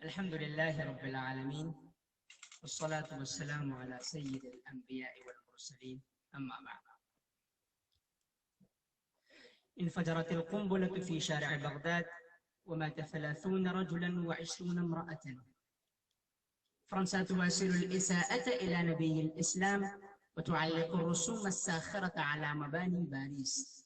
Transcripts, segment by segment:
الحمد لله رب العالمين، والصلاة والسلام على سيد الأنبياء والمرسلين، أما بعد. انفجرت القنبلة في شارع بغداد ومات 30 رجلا و20 امرأة. فرنسا تواصل الإساءة إلى نبي الإسلام وتعلق الرسوم الساخرة على مباني باريس.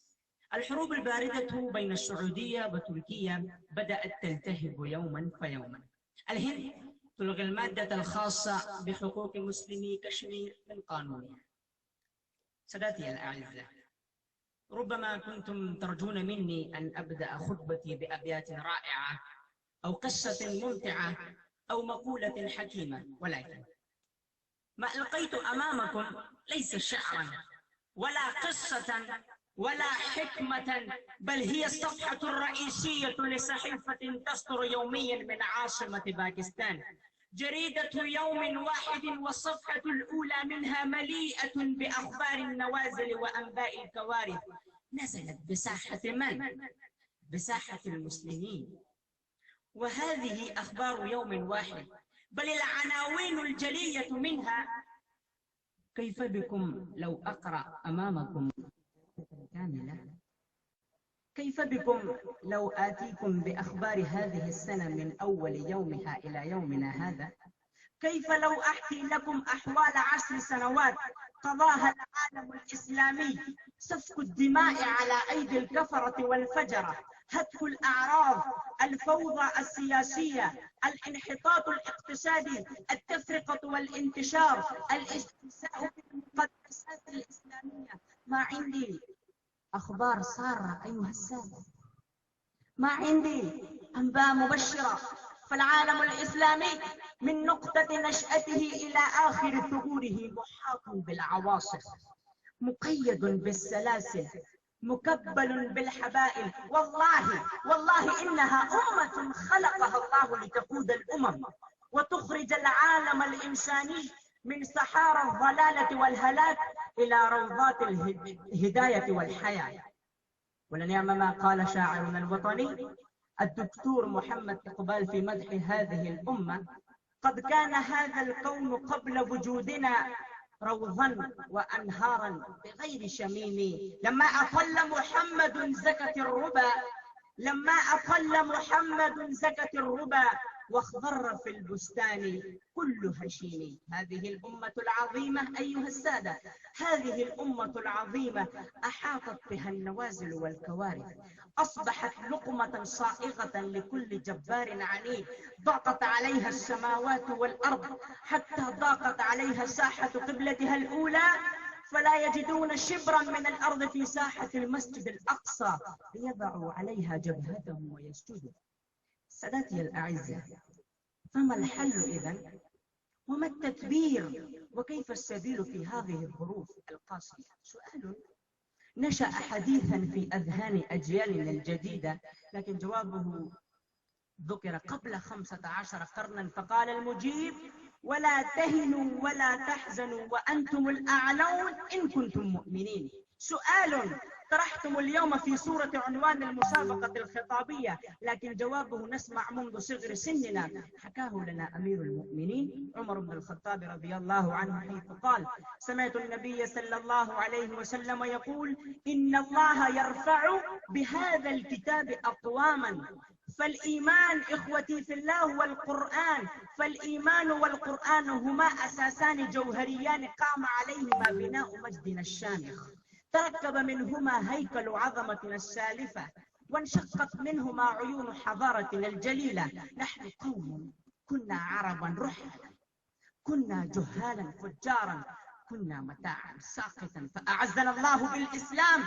الحروب الباردة بين السعودية وتركيا بدأت تلتهب يوما فيوما. الهند تلغي المادة الخاصة بحقوق مسلمي كشمير من قانونها. سادتي الأعزاء، ربما كنتم ترجون مني أن أبدأ خطبتي بأبيات رائعة أو قصة ممتعة أو مقولة حكيمة، ولكن ما ألقيت أمامكم ليس شعرا ولا قصة ولا حكمة، بل هي الصفحة الرئيسية لصحيفة تصدر يوميا من عاصمة باكستان، جريدة يوم واحد، والصفحة الأولى منها مليئة بأخبار النوازل وأنباء الكوارث. نزلت بساحة من؟ بساحة المسلمين. وهذه أخبار يوم واحد، بل العناوين الجلية منها: كيف بكم لو أقرأ أمامكم كاملة؟ كيف بكم لو آتيكم بأخبار هذه السنة من أول يومها إلى يومنا هذا؟ كيف لو أحكي لكم أحوال 10 سنوات قضاها العالم الإسلامي؟ سفك الدماء على أيدي الكفرة والفجرة، هتك الأعراض، الفوضى السياسية، الانحطاط الاقتصادي، التفرقة والانتشار، الاستهزاء بالمقدسات الإسلامية. ما عندي أخبار سارة أيها السادة، ما عندي أنباء مبشرة. فالعالم الإسلامي من نقطة نشأته إلى آخر ثغوره محاط بالعواصف، مقيد بالسلاسل، مكبل بالحبائل. والله إنها أمة خلقها الله لتقود الأمم وتخرج العالم الإنساني من صحارى الضلالة والهلاك إلى روضات الهداية والحياة. ولنعم ما قال شاعرنا الوطني الدكتور محمد إقبال في مدح هذه الأمة: قد كان هذا الكون قبل وجودنا روضا وأنهارا بغير شميم. لما أطل محمد زكت الربا، لما أطل محمد زكت الربا، واخضر في البستان كل هشيم. هذه الأمة العظيمة أيها السادة، هذه الأمة العظيمة أحاطت بها النوازل والكوارث، أصبحت لقمة صائغة لكل جبار عنيد. ضاقت عليها السماوات والأرض حتى ضاقت عليها ساحة قبلتها الأولى، فلا يجدون شبرا من الأرض في ساحة المسجد الأقصى ليضعوا عليها جبهتهم ويسجدوا. سادتي الأعزاء، فما الحل إذن؟ وما التدبير؟ وكيف السبيل في هذه الظروف القاسية؟ سؤال نشأ حديثا في أذهان أجيالنا الجديدة، لكن جوابه ذكر قبل 15 قرنا. فقال المجيب: ولا تهنوا ولا تحزنوا وأنتم الأعلون إن كنتم مؤمنين. سؤال طرحتم اليوم في صورة عنوان المسابقة الخطابية، لكن جوابه نسمع منذ صغر سننا. حكاه لنا أمير المؤمنين عمر بن الخطاب رضي الله عنه، حيث قال: سمعت النبي صلى الله عليه وسلم يقول: إن الله يرفع بهذا الكتاب أقواما. فالإيمان إخوتي في الله والقرآن، فالإيمان والقرآن هما أساسان جوهريان قام عليهما بناء مجدنا الشامخ، تركب منهما هيكل عظمتنا السالفة، وانشقت منهما عيون حضارتنا الجليلة. نحن قوم كنا عربا رحلا، كنا جهالا فجارا، كنا متاعا ساقطا، فأعزنا الله بالإسلام،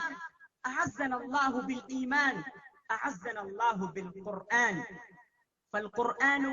أعزنا الله بالإيمان، أعزنا الله بالقرآن. فالقرآن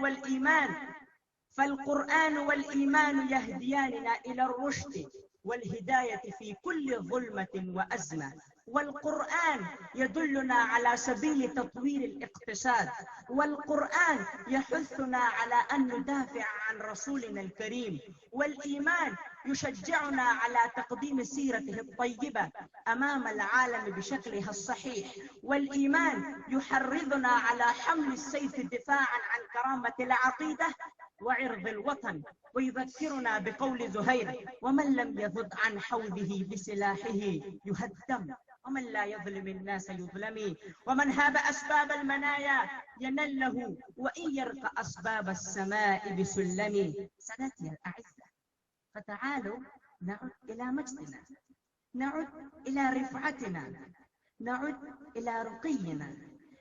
والإيمان يهدياننا إلى الرشد والهداية في كل ظلمة وأزمة. والقرآن يدلنا على سبيل تطوير الاقتصاد، والقرآن يحثنا على أن ندافع عن رسولنا الكريم، والإيمان يشجعنا على تقديم سيرته الطيبة أمام العالم بشكلها الصحيح، والإيمان يحرضنا على حمل السيف دفاعا عن كرامة العقيدة وعرض الوطن، ويذكرنا بقول زهير: ومن لم يذد عن حوله بسلاحه يهدم، ومن لا يظلم الناس يظلم، ومن هاب أسباب المنايا ينله، وإن يرق أسباب السماء بسلم. سادتي الأعزة، فتعالوا نعد إلى مجدنا، نعد إلى رفعتنا، نعد إلى رقينا،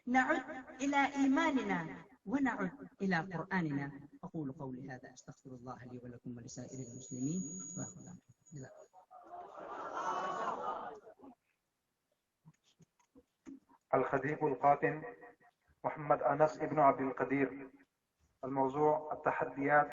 نعد إلى إيماننا، ونعد إلى قرآننا. أقول قولي هذا، أستغفر الله لي ولكم ولسائر المسلمين. الخطيب القادم محمد أنس ابن عبد القدير. الموضوع: التحديات